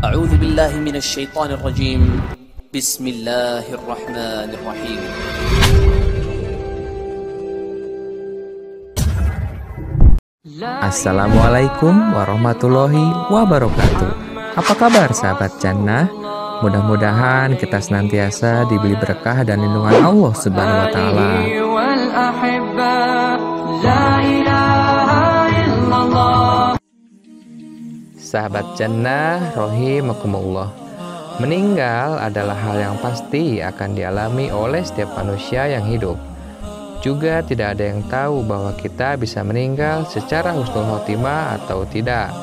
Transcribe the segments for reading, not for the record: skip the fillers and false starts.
أعوذ بالله من الشيطان الرجيم بسم الله الرحمن الرحيم Assalamualaikum warahmatullahi wabarakatuh. Apa kabar sahabat Jannah? Mudah-mudahan kita senantiasa diberi berkah dan lindungan Allah Subhanahu wa taala. Sahabat Jannah rahimakumullah. Meninggal adalah hal yang pasti akan dialami oleh setiap manusia yang hidup. Juga tidak ada yang tahu bahwa kita bisa meninggal secara husnul khotimah atau tidak.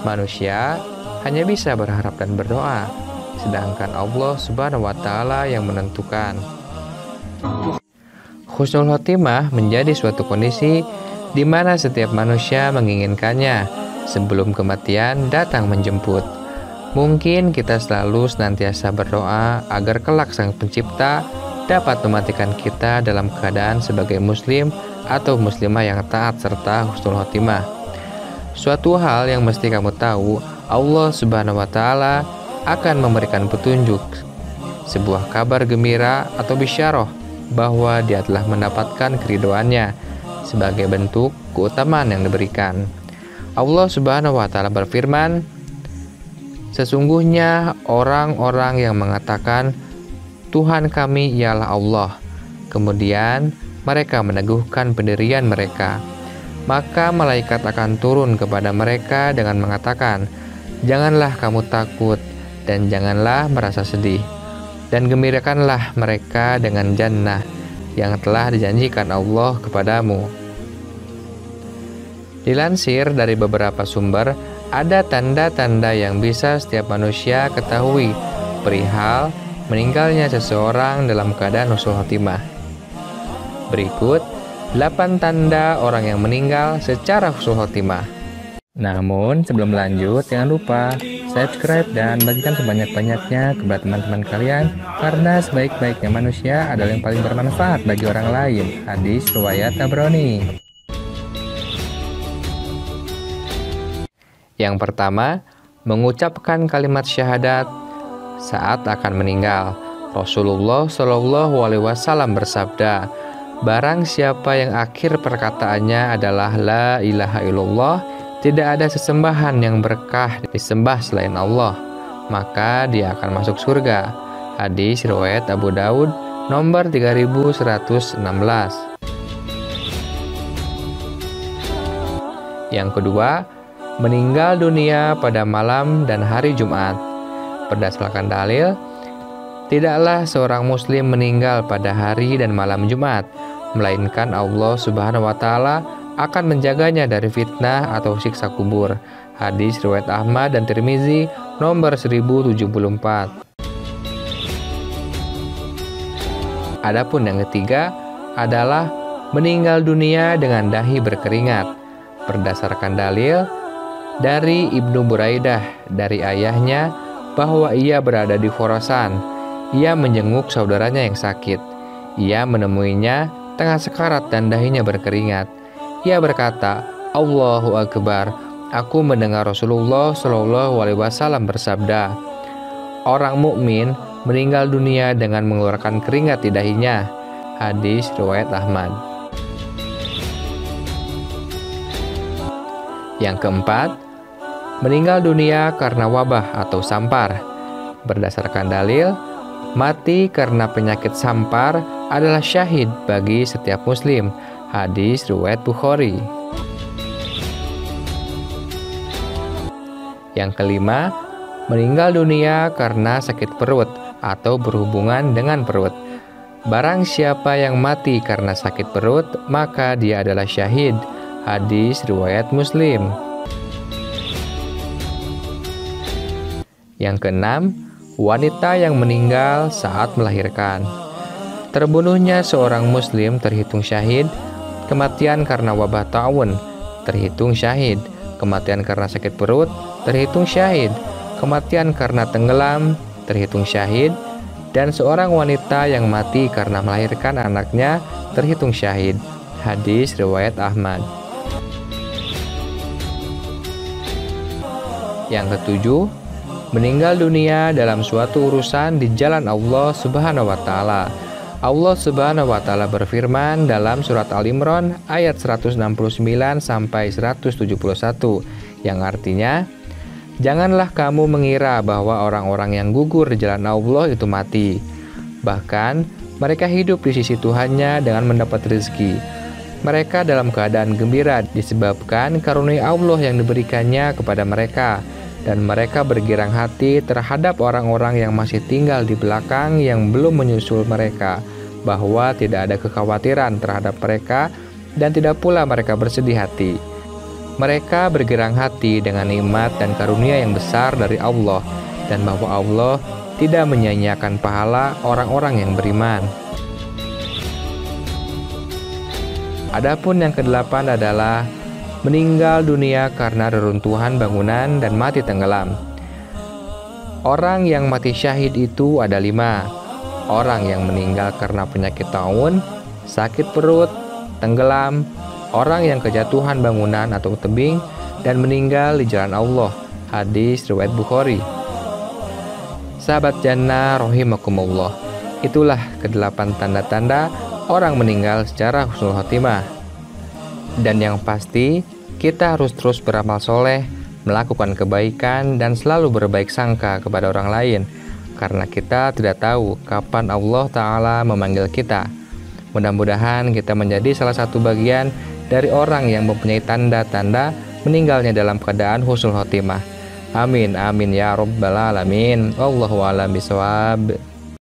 Manusia hanya bisa berharap dan berdoa, sedangkan Allah Subhanahu wa taala yang menentukan. Husnul khotimah menjadi suatu kondisi di mana setiap manusia menginginkannya sebelum kematian datang menjemput. Mungkin kita selalu senantiasa berdoa agar kelak Sang Pencipta dapat mematikan kita dalam keadaan sebagai muslim atau muslimah yang taat serta husnul khotimah. Suatu hal yang mesti kamu tahu, Allah Subhanahu wa taala akan memberikan petunjuk, sebuah kabar gembira atau bisyarah bahwa Dia telah mendapatkan keridhoannya sebagai bentuk keutamaan yang diberikan. Allah Subhanahu wa taala berfirman, sesungguhnya orang-orang yang mengatakan Tuhan kami ialah Allah, kemudian mereka meneguhkan pendirian mereka, maka malaikat akan turun kepada mereka dengan mengatakan, janganlah kamu takut dan janganlah merasa sedih, dan gembirakanlah mereka dengan jannah yang telah dijanjikan Allah kepadamu. Dilansir dari beberapa sumber, ada tanda-tanda yang bisa setiap manusia ketahui perihal meninggalnya seseorang dalam keadaan husnul khotimah. Berikut 8 tanda orang yang meninggal secara husnul khotimah. Namun sebelum lanjut, jangan lupa subscribe dan bagikan sebanyak-banyaknya kepada teman-teman kalian, karena sebaik-baiknya manusia adalah yang paling bermanfaat bagi orang lain. Hadis riwayat Tabrani. Yang pertama, mengucapkan kalimat syahadat saat akan meninggal. Rasulullah Shallallahu Alaihi Wasallam bersabda, barang siapa yang akhir perkataannya adalah la ilaha illallah, tidak ada sesembahan yang berkah disembah selain Allah, maka dia akan masuk surga. Hadis riwayat Abu Daud nomor 3116. Yang kedua, meninggal dunia pada malam dan hari Jumat. Berdasarkan dalil, tidaklah seorang muslim meninggal pada hari dan malam Jumat, melainkan Allah Subhanahu wa taala akan menjaganya dari fitnah atau siksa kubur. Hadis riwayat Ahmad dan Tirmizi nomor 1074. Adapun yang ketiga adalah meninggal dunia dengan dahi berkeringat. Berdasarkan dalil dari Ibnu Buraidah dari ayahnya bahwa ia berada di Khorasan. Ia menjenguk saudaranya yang sakit. Ia menemuinya tengah sekarat dan dahinya berkeringat. Ia berkata, Allahu Akbar. Aku mendengar Rasulullah Shallallahu Alaihi Wasallam bersabda, orang mukmin meninggal dunia dengan mengeluarkan keringat di dahinya. Hadis riwayat Ahmad. Yang keempat, meninggal dunia karena wabah atau sampar. Berdasarkan dalil, mati karena penyakit sampar adalah syahid bagi setiap muslim. Hadis riwayat Bukhari. Yang kelima, meninggal dunia karena sakit perut atau berhubungan dengan perut. Barang siapa yang mati karena sakit perut, maka dia adalah syahid. Hadis riwayat Muslim. Yang keenam, wanita yang meninggal saat melahirkan. Terbunuhnya seorang muslim terhitung syahid. Kematian karena wabah ta'un terhitung syahid. Kematian karena sakit perut terhitung syahid. Kematian karena tenggelam terhitung syahid. Dan seorang wanita yang mati karena melahirkan anaknya terhitung syahid. Hadis riwayat Ahmad. Yang ketujuh, meninggal dunia dalam suatu urusan di jalan Allah Subhanahu wa taala. Allah Subhanahu wa taala berfirman dalam surat Al-Imran ayat 169 sampai 171 yang artinya, janganlah kamu mengira bahwa orang-orang yang gugur di jalan Allah itu mati. Bahkan mereka hidup di sisi Tuhannya dengan mendapat rezeki. Mereka dalam keadaan gembira disebabkan karunia Allah yang diberikannya kepada mereka, dan mereka bergirang hati terhadap orang-orang yang masih tinggal di belakang yang belum menyusul mereka, bahwa tidak ada kekhawatiran terhadap mereka dan tidak pula mereka bersedih hati. Mereka bergirang hati dengan nikmat dan karunia yang besar dari Allah, dan bahwa Allah tidak menyia-nyiakan pahala orang-orang yang beriman. Adapun yang kedelapan adalah meninggal dunia karena reruntuhan bangunan dan mati tenggelam. Orang yang mati syahid itu ada 5. Orang yang meninggal karena penyakit taun, sakit perut, tenggelam, orang yang kejatuhan bangunan atau tebing, dan meninggal di jalan Allah. Hadis riwayat Bukhari. Sahabat Jannah rahimakumullah, itulah kedelapan tanda-tanda orang meninggal secara husnul khotimah. Dan yang pasti, kita harus terus beramal soleh, melakukan kebaikan, dan selalu berbaik sangka kepada orang lain, karena kita tidak tahu kapan Allah Ta'ala memanggil kita. Mudah-mudahan kita menjadi salah satu bagian dari orang yang mempunyai tanda-tanda meninggalnya dalam keadaan husnul khotimah. Amin, amin ya rabbal alamin. Wallahu a'lam bishawab.